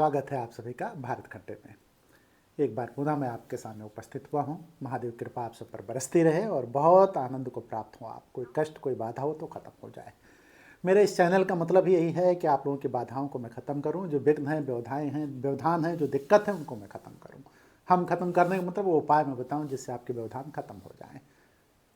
स्वागत है आप सभी का भारत खट्टे में। एक बार पुनः मैं आपके सामने उपस्थित हुआ हूँ। महादेव कृपा आप सब पर बरसती रहे और बहुत आनंद को प्राप्त हो। आप कोई कष्ट कोई बाधा हो तो ख़त्म हो जाए। मेरे इस चैनल का मतलब यही है कि आप लोगों की बाधाओं को मैं ख़त्म करूँ, जो विघ्न हैं, व्यवधान हैं, जो दिक्कत है उनको मैं ख़त्म करूँ। हम ख़त्म करने का मतलब वो उपाय मैं बताऊँ जिससे आपके व्यवधान ख़त्म हो जाएँ।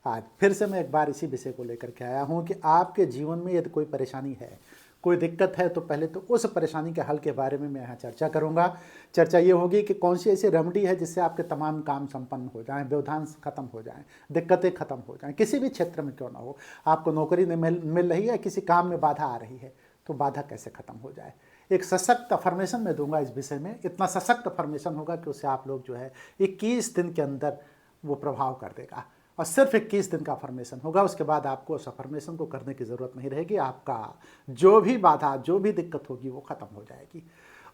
आज फिर से मैं एक बार इसी विषय को लेकर के आया हूँ कि आपके जीवन में यदि कोई परेशानी है, कोई दिक्कत है, तो पहले तो उस परेशानी के हल के बारे में मैं यहाँ चर्चा करूँगा। चर्चा ये होगी कि कौन सी ऐसी रेमेडी है जिससे आपके तमाम काम संपन्न हो जाएं, व्यवधान खत्म हो जाएं, दिक्कतें खत्म हो जाएं, किसी भी क्षेत्र में क्यों ना हो। आपको नौकरी नहीं मिल रही है, किसी काम में बाधा आ रही है, तो बाधा कैसे खत्म हो जाए। एक सशक्त अफर्मेशन मैं दूंगा इस विषय में। इतना सशक्त अफर्मेशन होगा कि उससे आप लोग जो है 21 दिन के अंदर वो प्रभाव कर देगा। और सिर्फ 21 दिन का अफर्मेशन होगा, उसके बाद आपको उस अफर्मेशन को करने की ज़रूरत नहीं रहेगी। आपका जो भी बाधा, जो भी दिक्कत होगी वो ख़त्म हो जाएगी।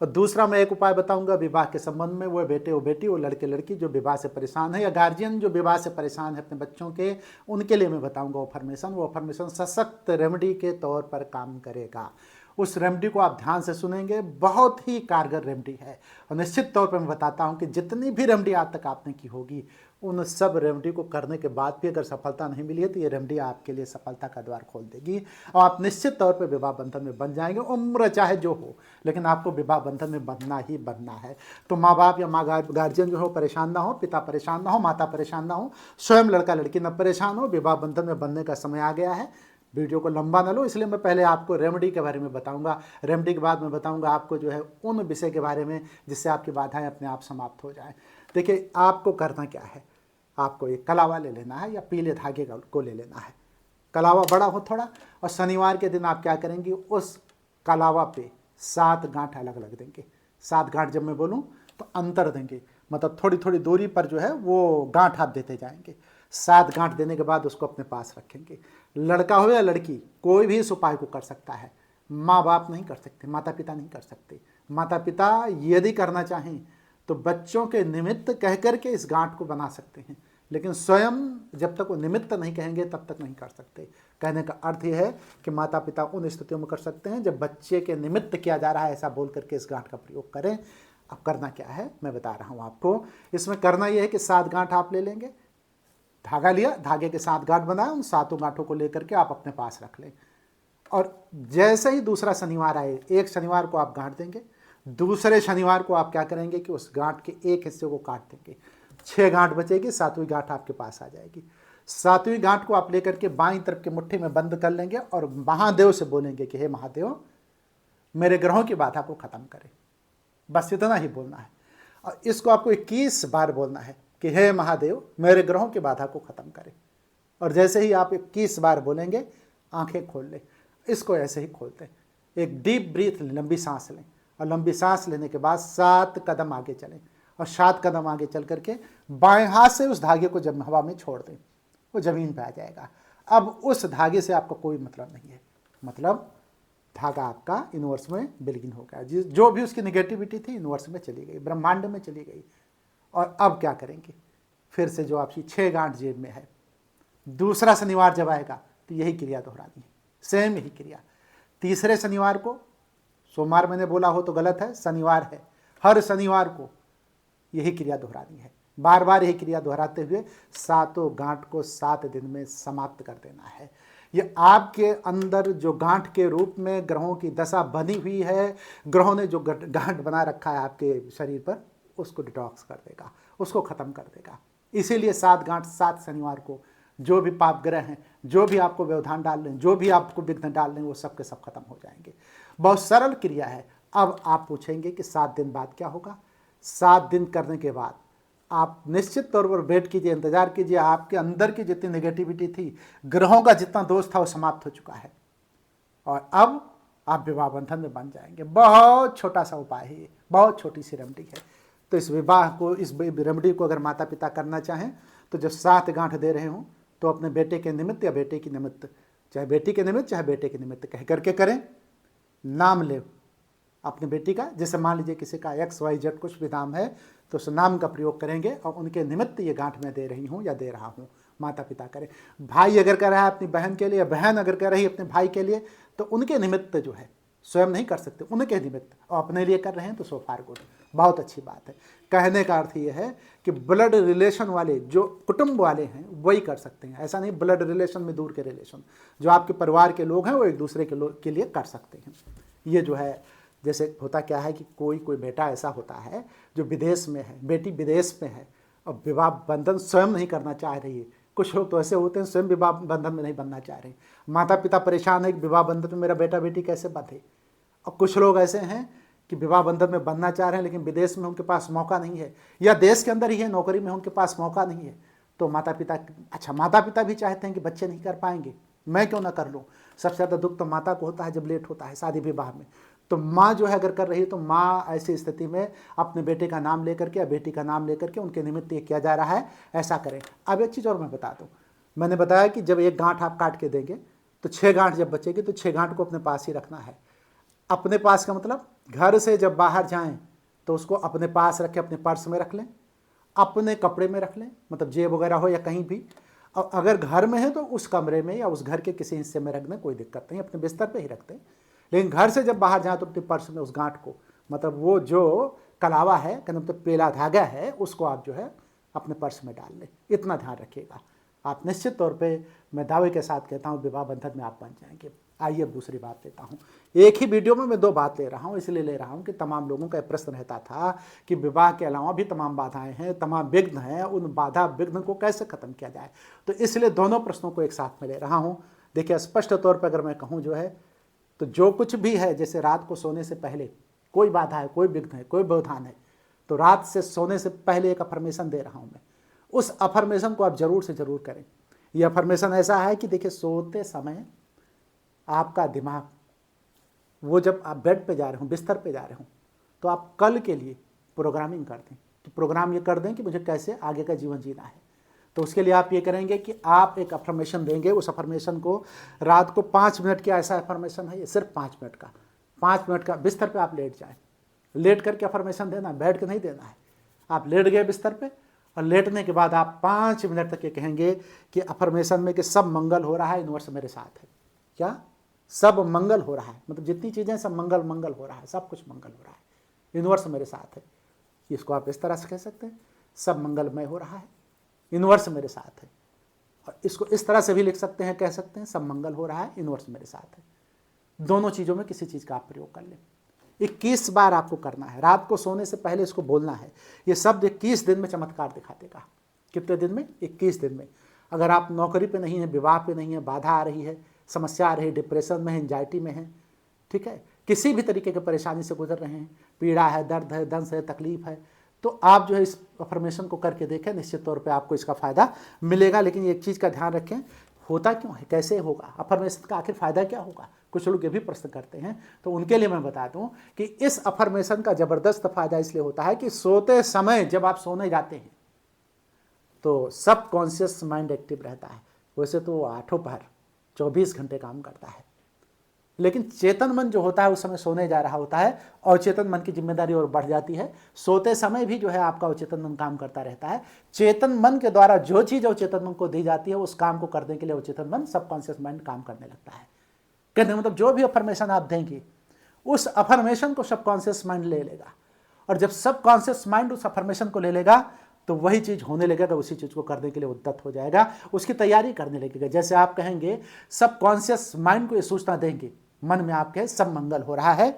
और दूसरा मैं एक उपाय बताऊंगा विवाह के संबंध में। वो बेटे वो बेटी, वो लड़के लड़की जो विवाह से परेशान है, या गार्जियन जो विवाह से परेशान है अपने बच्चों के, उनके लिए मैं बताऊंगा अफर्मेशन। वो अफर्मेशन सशक्त रेमेडी के तौर पर काम करेगा। उस रेमेडी को आप ध्यान से सुनेंगे, बहुत ही कारगर रेमेडी है। और निश्चित तौर पर मैं बताता हूं कि जितनी भी रेमेडी आज तक आपने की होगी, उन सब रेमेडी को करने के बाद भी अगर सफलता नहीं मिली है तो ये रेमेडी आपके लिए सफलता का द्वार खोल देगी और आप निश्चित तौर पर विवाह बंधन में बन जाएंगे। उम्र चाहे जो हो, लेकिन आपको विवाह बंधन में बनना ही बनना है। तो माँ बाप या माँ गार्जियन जो हो परेशान ना हो, पिता परेशान ना हो, माता परेशान ना हो, स्वयं लड़का लड़की न परेशान हो। विवाह बंधन में बनने का समय आ गया है। वीडियो को लंबा ना लो, इसलिए मैं पहले आपको रेमेडी के बारे में बताऊंगा। रेमेडी के बाद मैं बताऊंगा आपको जो है उन विषय के बारे में जिससे आपकी बाधाएं अपने आप समाप्त हो जाएं। देखिए, आपको करना क्या है। आपको एक कलावा ले लेना है या पीले धागे को ले लेना है। कलावा बड़ा हो थोड़ा, और शनिवार के दिन आप क्या करेंगे, उस कलावा पे 7 गांठ अलग अलग देंगे। 7 गांठ जब मैं बोलूँ तो अंतर देंगे, मतलब थोड़ी थोड़ी दूरी पर जो है वो गांठ आप देते जाएंगे। 7 गांठ देने के बाद उसको अपने पास रखेंगे। लड़का हो या लड़की, कोई भी इस उपाय को कर सकता है। माँ बाप नहीं कर सकते, माता पिता नहीं कर सकते। माता पिता यदि करना चाहें तो बच्चों के निमित्त कह करके इस गांठ को बना सकते हैं, लेकिन स्वयं जब तक वो निमित्त नहीं कहेंगे तब तक नहीं कर सकते। कहने का अर्थ यह है कि माता पिता उन स्थितियों में कर सकते हैं जब बच्चे के निमित्त किया जा रहा है, ऐसा बोल करके इस गांठ का प्रयोग करें। अब करना क्या है मैं बता रहा हूँ आपको। इसमें करना यह है कि 7 गांठ आप ले लेंगे। धागा लिया, धागे के 7 गांठ बनाए, उन 7 गांठों को लेकर के आप अपने पास रख लें। और जैसे ही दूसरा शनिवार आए, एक शनिवार को आप गांठ देंगे, दूसरे शनिवार को आप क्या करेंगे कि उस गांठ के एक हिस्से को काट देंगे। 6 गांठ बचेगी, 7वीं गांठ आपके पास आ जाएगी। 7वीं गांठ को आप लेकर के बाईं तरफ की मुट्ठी में बंद कर लेंगे और महादेव से बोलेंगे कि हे महादेव, मेरे ग्रहों की बाधा को खत्म करें। बस इतना ही बोलना है। और इसको आपको 21 बार बोलना है कि हे महादेव, मेरे ग्रहों की बाधा को खत्म करें। और जैसे ही आप 21 बार बोलेंगे, आंखें खोल लें। इसको ऐसे ही खोलते हैं। एक डीप ब्रीथ, लंबी सांस लें, और लंबी सांस लेने के बाद 7 कदम आगे चलें, और 7 कदम आगे चल करके बाएं हाथ से उस धागे को जब हवा में छोड़ दें, वो जमीन पे आ जाएगा। अब उस धागे से आपका कोई मतलब नहीं है, मतलब धागा आपका यूनिवर्स में विलीन हो गया। जो भी उसकी निगेटिविटी थी यूनिवर्स में चली गई, ब्रह्मांड में चली गई। और अब क्या करेंगे, फिर से जो आपकी 6 गांठ जेब में है, दूसरा शनिवार जब आएगा तो यही क्रिया दोहरानी है, सेम यही क्रिया। तीसरे शनिवार को, सोमवार मैंने बोला हो तो गलत है, शनिवार है, हर शनिवार को यही क्रिया दोहरानी है। बार बार यही क्रिया दोहराते हुए 7 गांठ को 7 दिन में समाप्त कर देना है। ये आपके अंदर जो गांठ के रूप में ग्रहों की दशा बनी हुई है, ग्रहों ने जो गांठ बना रखा है आपके शरीर पर, उसको डिटॉक्स कर देगा, उसको खत्म कर देगा। इसीलिए 7 गांठ 7 शनिवार को जो भी पाप ग्रह हैं, जो भी आपको व्यवधान डाल लें, जो भी आपको विघ्न डाल लें, वो सब के सब खत्म हो जाएंगे। बहुत सरल क्रिया है। अब आप पूछेंगे कि 7 दिन बाद क्या होगा। 7 दिन करने के बाद आप निश्चित तौर पर वेट कीजिए, इंतजार कीजिए। आपके अंदर की जितनी नेगेटिविटी थी, ग्रहों का जितना दोष था, वो समाप्त हो चुका है और अब आप विवाह बंधन में बन जाएंगे। बहुत छोटा सा उपाय है, बहुत छोटी सी रेमेडी है। तो इस विवाह को, इस रेमेडी को अगर माता पिता करना चाहें तो जब 7 गांठ दे रहे हों तो अपने बेटे के निमित्त या बेटे की निमित्त, चाहे बेटी के निमित्त चाहे बेटे के निमित्त कह करके करें। नाम ले अपनी बेटी का, जैसे मान लीजिए किसी का XYZ कुछ भी नाम है, तो उस नाम का प्रयोग करेंगे और उनके निमित्त ये गांठ मैं दे रही हूँ या दे रहा हूँ। माता पिता करें। भाई अगर कर रहा है अपनी बहन के लिए, बहन अगर कर रही है अपने भाई के लिए, तो उनके निमित्त जो है स्वयं नहीं कर सकते, उनके निमित्त, और अपने लिए कर रहे हैं तो सो फार गुड, बहुत अच्छी बात है। कहने का अर्थ ये है कि ब्लड रिलेशन वाले, जो कुटुंब वाले हैं वही कर सकते हैं, ऐसा नहीं ब्लड रिलेशन में दूर के रिलेशन, जो आपके परिवार के लोग हैं वो एक दूसरे के लिए कर सकते हैं। ये जो है, जैसे होता क्या है कि कोई बेटा ऐसा होता है जो विदेश में है, बेटी विदेश में है और विवाह बंधन स्वयं नहीं करना चाह रही है। कुछ लोग तो ऐसे होते हैं स्वयं विवाह बंधन में नहीं बनना चाह रहे, माता पिता परेशान है कि विवाह बंधन में मेरा बेटा बेटी कैसे बंधे। और कुछ लोग ऐसे हैं कि विवाह बंधन में बनना चाह रहे हैं लेकिन विदेश में उनके पास मौका नहीं है, या देश के अंदर ही है, नौकरी में उनके पास मौका नहीं है। तो माता पिता भी चाहते हैं कि बच्चे नहीं कर पाएंगे, मैं क्यों ना कर लूँ। सबसे ज़्यादा दुख तो माता को होता है जब लेट होता है शादी विवाह में। तो माँ जो है अगर कर रही है तो माँ ऐसी स्थिति में अपने बेटे का नाम लेकर के या बेटी का नाम लेकर के उनके निमित्त ये किया जा रहा है, ऐसा करें। अब एक चीज़ और मैं बता दूँ, मैंने बताया कि जब एक गांठ आप काट के देंगे तो 6 गांठ जब बचेगी तो 6 गांठ को अपने पास ही रखना है। अपने पास का मतलब घर से जब बाहर जाएं तो उसको अपने पास रखें, अपने पर्स में रख लें, अपने कपड़े में रख लें, मतलब जेब वगैरह हो या कहीं भी। और अगर घर में है तो उस कमरे में या उस घर के किसी हिस्से में रख दें, कोई दिक्कत नहीं, अपने बिस्तर पे ही रखते हैं। लेकिन घर से जब बाहर जाए तो अपने पर्स में उस गांठ को, मतलब वो जो कलावा है, कहने मतलब पेला धागा है, उसको आप जो है अपने पर्स में डाल लें। इतना ध्यान रखिएगा, आप निश्चित तौर पे मैं दावे के साथ कहता हूँ विवाह बंधन में आप बन जाएंगे। आइए अब दूसरी बात लेता हूँ। एक ही वीडियो में मैं 2 बात ले रहा हूँ, इसलिए ले रहा हूँ कि तमाम लोगों का प्रश्न रहता था कि विवाह के अलावा भी तमाम बाधाएं हैं, तमाम विघ्न हैं, उन बाधा विघ्न को कैसे खत्म किया जाए। तो इसलिए दोनों प्रश्नों को एक साथ में ले रहा हूँ। देखिए, स्पष्ट तौर पर अगर मैं कहूँ जो है, तो जो कुछ भी है, जैसे रात को सोने से पहले कोई बाधा है, कोई विघ्न है, कोई व्यवधान है, तो रात से सोने से पहले एक अफर्मेशन दे रहा हूँ मैं। उस अफर्मेशन को आप जरूर से जरूर करें। यह अफर्मेशन ऐसा है कि देखिए, सोते समय आपका दिमाग, वो जब आप बेड पे जा रहे हो, बिस्तर पे जा रहे हो, तो आप कल के लिए प्रोग्रामिंग कर दें, कि प्रोग्राम ये कर दें कि मुझे कैसे आगे का जीवन जीना है। तो उसके लिए आप ये करेंगे कि आप एक अफर्मेशन देंगे। उस अफर्मेशन को रात को 5 मिनट का ऐसा अफर्मेशन है, ये सिर्फ 5 मिनट का, 5 मिनट का बिस्तर पे आप लेट जाएं, लेट करके अफर्मेशन देना, बैठ के नहीं देना है। आप लेट गए बिस्तर पे और लेटने के बाद आप 5 मिनट तक ये कहेंगे कि अफर्मेशन में कि सब मंगल हो रहा है, यूनिवर्स मेरे साथ है। क्या? सब मंगल हो रहा है, मतलब जितनी चीज़ें सब मंगल मंगल हो रहा है, सब कुछ मंगल हो रहा है, यूनिवर्स मेरे साथ है। इसको आप इस तरह से कह सकते हैं, सब मंगलमय हो रहा है, यूनिवर्स मेरे साथ है। और इसको इस तरह से भी लिख सकते हैं, कह सकते हैं सब मंगल हो रहा है, यूनिवर्स मेरे साथ है। दोनों चीज़ों में किसी चीज़ का आप प्रयोग कर लें। 21 बार आपको करना है, रात को सोने से पहले इसको बोलना है। ये शब्द 21 दिन में चमत्कार दिखा देगा। कितने दिन में? 21 दिन में। अगर आप नौकरी पे नहीं है, विवाह पे नहीं है, बाधा आ रही है, समस्या आ रही है, डिप्रेशन में है, एंजाइटी में है, ठीक है, किसी भी तरीके की परेशानी से गुजर रहे हैं, पीड़ा है, दर्द है, दंश है, तकलीफ है, तो आप जो है इस अफर्मेशन को करके देखें, निश्चित तौर पे आपको इसका फ़ायदा मिलेगा। लेकिन एक चीज़ का ध्यान रखें, होता क्यों है, कैसे होगा, अफर्मेशन का आखिर फ़ायदा क्या होगा। कुछ लोग ये भी प्रश्न करते हैं, तो उनके लिए मैं बता दूं कि इस अफर्मेशन का ज़बरदस्त फ़ायदा इसलिए होता है कि सोते समय जब आप सोने जाते हैं तो सब कॉन्शियस माइंड एक्टिव रहता है। वैसे तो 8 पहर 24 घंटे काम करता है, लेकिन चेतन मन जो होता है उस समय सोने जा रहा होता है, और चेतन मन की जिम्मेदारी और बढ़ जाती है। सोते समय भी जो है आपका अवचेतन मन काम करता रहता है। चेतन मन के द्वारा जो चीज़ अवचेतन मन को दी जाती है, उस काम को करने के लिए अवचेतन मन, सबकॉन्शियस माइंड काम करने लगता है। कहते हैं मतलब जो भी अफर्मेशन आप देंगे, उस अफर्मेशन को सबकॉन्शियस माइंड ले लेगा, और जब सबकॉन्शियस माइंड उस अफर्मेशन को ले लेगा तो वही चीज़ होने लगेगा, उसी चीज़ को करने के लिए उद्यत हो जाएगा, उसकी तैयारी करने लगेगा। जैसे आप कहेंगे, सबकॉन्शियस माइंड को ये सूचना देंगे मन में आपके, सब मंगल हो रहा है,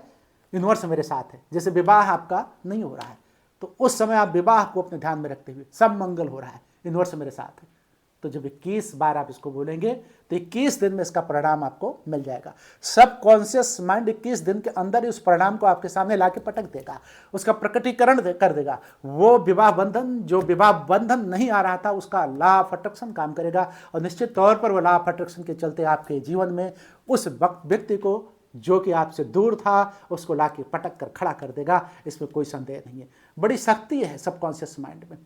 यूनिवर्स मेरे साथ है। जैसे विवाह आपका नहीं हो रहा है, तो उस समय आप विवाह को अपने ध्यान में रखते हुए, सब मंगल हो रहा है, यूनिवर्स मेरे साथ है, तो जब 21 बार आप इसको बोलेंगे तो 21 दिन में इसका परिणाम आपको मिल जाएगा। सबकॉन्शियस माइंड 21 दिन के अंदर ही उस परिणाम को आपके सामने ला के पटक देगा, उसका प्रकटीकरण कर देगा। वो विवाह बंधन, जो विवाह बंधन नहीं आ रहा था, उसका लॉ ऑफ अट्रैक्शन काम करेगा, और निश्चित तौर पर वो लॉ ऑफ अट्रैक्शन के चलते आपके जीवन में उस व्यक्ति को जो कि आपसे दूर था, उसको ला के पटक कर खड़ा कर देगा। इसमें कोई संदेह नहीं है। बड़ी शक्ति है सबकॉन्शियस माइंड में,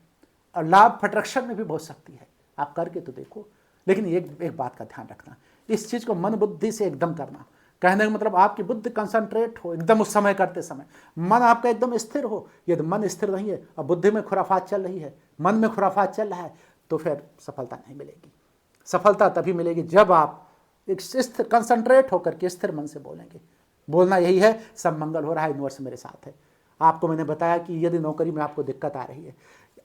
और लॉ ऑफ अट्रैक्शन में भी बहुत शक्ति है। आप करके तो देखो। लेकिन एक बात का ध्यान रखना, इस चीज़ को मन बुद्धि से एकदम करना। कहने का मतलब आपकी बुद्धि कंसंट्रेट हो एकदम उस समय करते समय, मन आपका एकदम स्थिर हो। यदि मन स्थिर नहीं है और बुद्धि में खुराफात चल रही है, मन में खुराफात चल रहा है, तो फिर सफलता नहीं मिलेगी। सफलता तभी मिलेगी जब आप एक स्थिर कंसंट्रेट होकर के स्थिर मन से बोलेंगे। बोलना यही है, सब मंगल हो रहा है, यूनिवर्स मेरे साथ है। आपको मैंने बताया कि यदि नौकरी में आपको दिक्कत आ रही है,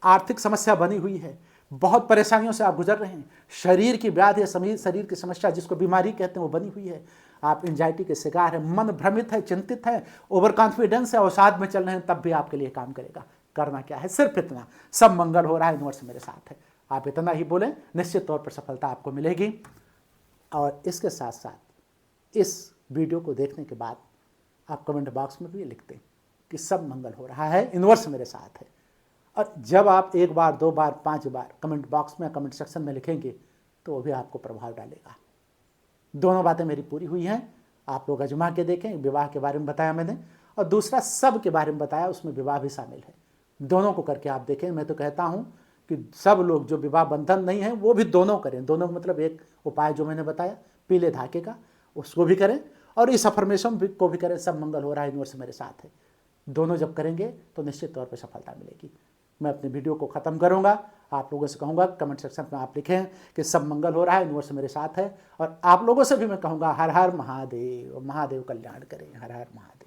आर्थिक समस्या बनी हुई है, बहुत परेशानियों से आप गुजर रहे हैं, शरीर की व्याधि या शरीर की समस्या जिसको बीमारी कहते हैं वो बनी हुई है, आप एंजाइटी के शिकार हैं, मन भ्रमित है, चिंतित है, ओवर कॉन्फिडेंस है, अवसाद में चल रहे हैं, तब भी आपके लिए काम करेगा। करना क्या है, सिर्फ इतना, सब मंगल हो रहा है, यूनिवर्स मेरे साथ है। आप इतना ही बोलें, निश्चित तौर पर सफलता आपको मिलेगी। और इसके साथ साथ इस वीडियो को देखने के बाद आप कमेंट बॉक्स में भी लिखते हैं कि सब मंगल हो रहा है, यूनिवर्स मेरे साथ है। और जब आप 1 बार 2 बार 5 बार कमेंट बॉक्स में, कमेंट सेक्शन में लिखेंगे तो वो भी आपको प्रभाव डालेगा। दोनों बातें मेरी पूरी हुई हैं, आप लोग आजमा के देखें। विवाह के बारे में बताया मैंने, और दूसरा सब के बारे में बताया, उसमें विवाह भी शामिल है। दोनों को करके आप देखें। मैं तो कहता हूं कि सब लोग जो विवाह बंधन नहीं है वो भी दोनों करें। दोनों मतलब एक उपाय जो मैंने बताया पीले धागे का, उसको भी करें और इस अफर्मेशन को भी करें, सब मंगल हो रहा है, यूनिवर्स मेरे साथ है। दोनों जब करेंगे तो निश्चित तौर पर सफलता मिलेगी। मैं अपनी वीडियो को ख़त्म करूंगा। आप लोगों से कहूंगा कमेंट सेक्शन में आप लिखें कि सब मंगल हो रहा है, यूनिवर्स मेरे साथ है। और आप लोगों से भी मैं कहूँगा हर हर महादेव, महादेव कल्याण करें, हर हर महादेव।